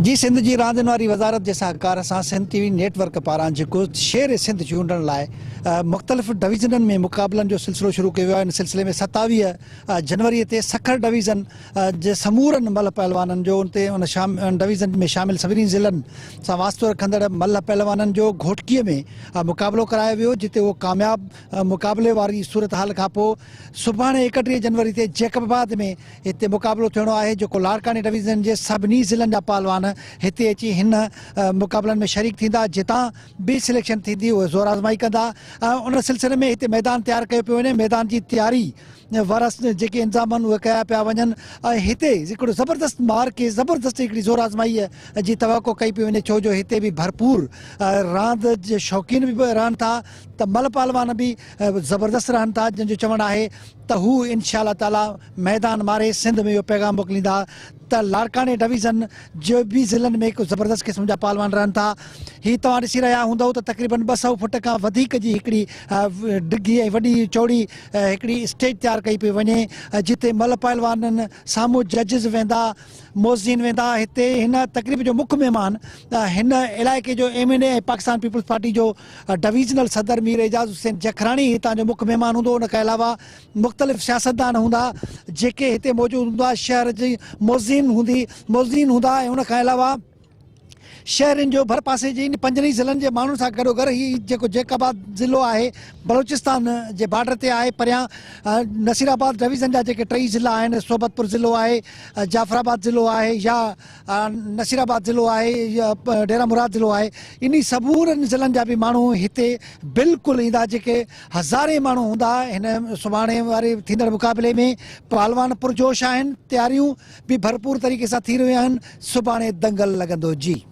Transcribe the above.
जी सिंध जी रांदियुनि वारी वज़ारत जे सहकार सां सिंध टीवी नेटवर्क पारां जेको शेर सिंध चूंडण लाइ मुख़्तलिफ़ डिवीज़ननि में मुक़ाबलनि जो सिलसिलो शुरू कयो आहे। इन सिलसिले में 27 जनवरी ते सखर डिवीज़न जे समूरनि मल्ल पहलवाननि जो उन डिवीज़न में शामिल सभिनी ज़िलनि सां वास्तो रखंदड़ मल्ल पहलवाननि जो घोटकीअ में मुक़ाबलो करायो वियो, जिते उहो कामयाब मुक़ाबले वारी सूरत हाल खां पोइ सुभाणे 31 जनवरी ते जैकबाबाद में हिते मुक़ाबलो थियणो आहे, जेको लाड़कानी डिवीज़न जे सभिनी ज़िलनि जा पहलवान हिते अची हिन मुक़ाबलनि में शरीक थींदा। जितां बि सिलेक्शन थींदी उहे ज़ोर आज़माई कंदा। उन सिलसिले में हिते मैदान तयारु कयो पियो वञे। मैदान जी तयारी वारस जेके इंतज़ाम आहिनि उहे कया पिया वञनि। हिते हिकिड़ो ज़बरदस्त मार्के ज़बरदस्त हिकिड़ी ज़ोर आज़माई जी तवक़ो कई पई वञे, छो जो हिते बि भरपूर रांदि जे शौक़ीन बि रहनि था, त मल पहलवान बि ज़बरदस्त रहनि था, जंहिंजो चवणु आहे त हू इंशाअल्लाह ताला मैदान मारे सिंध में इहो पैगाम मोकिलींदा त लाड़कानी डिवीज़न जो बि ज़िलनि में हिकु ज़बरदस्त क़िस्म जा पहलवान रहनि था। हीअ तव्हां ॾिसी रहिया हूंदव त तक़रीबन 200 फुट खां वधीक जी हिकिड़ी डिघी ऐं वॾी चौड़ी हिकिड़ी स्टेज तयारु कई पई वञे, जिते मल पहलवाननि साम्हूं जजिस वेंदा, मोज़ीन वेंदा। हिते हिन तक़रीब जो मुख्य महिमान हिन इलाइक़े जो MNA ऐं पाकिस्तान पीपल्स पार्टी जो डिवीज़नल सदर मीर एजाज़ हुसैन जखराणी हितां जो मुख्य महिमान हूंदो। उन खां अलावा मुख़्तलिफ़ सियासतदान हूंदा जेके हिते मौजूदु हूंदा। शहर जी मोज़ीन हूंदा ऐं उन खां अलावा शहरनि जो भर पासे जी 5 ज़िलनि जे माण्हुनि सां गॾोगॾु हीउ जेको जैकबाबाद ज़िलो आहे बलोचिस्तान जे बॉर्डर ते आहे। परियां नसीराबाद डिवीज़न जा जेके 3 ज़िला आहिनि, सोबतपुर ज़िलो आहे, जाफ़राबाद ज़िलो आहे या नसीराबाद ज़िलो आहे या डेरा मुराद ज़िलो आहे, इन समूरनि ज़िलनि जा बि माण्हू हिते बिल्कुलु ईंदा, जेके हज़ारे माण्हू हूंदा। हिन सुभाणे वारे थींदड़ मुक़ाबले में पहलवान पुरजोश आहिनि, तयारियूं बि भरपूर तरीक़े सां थी रहियूं आहिनि। सुभाणे दंगल लॻंदो। जी।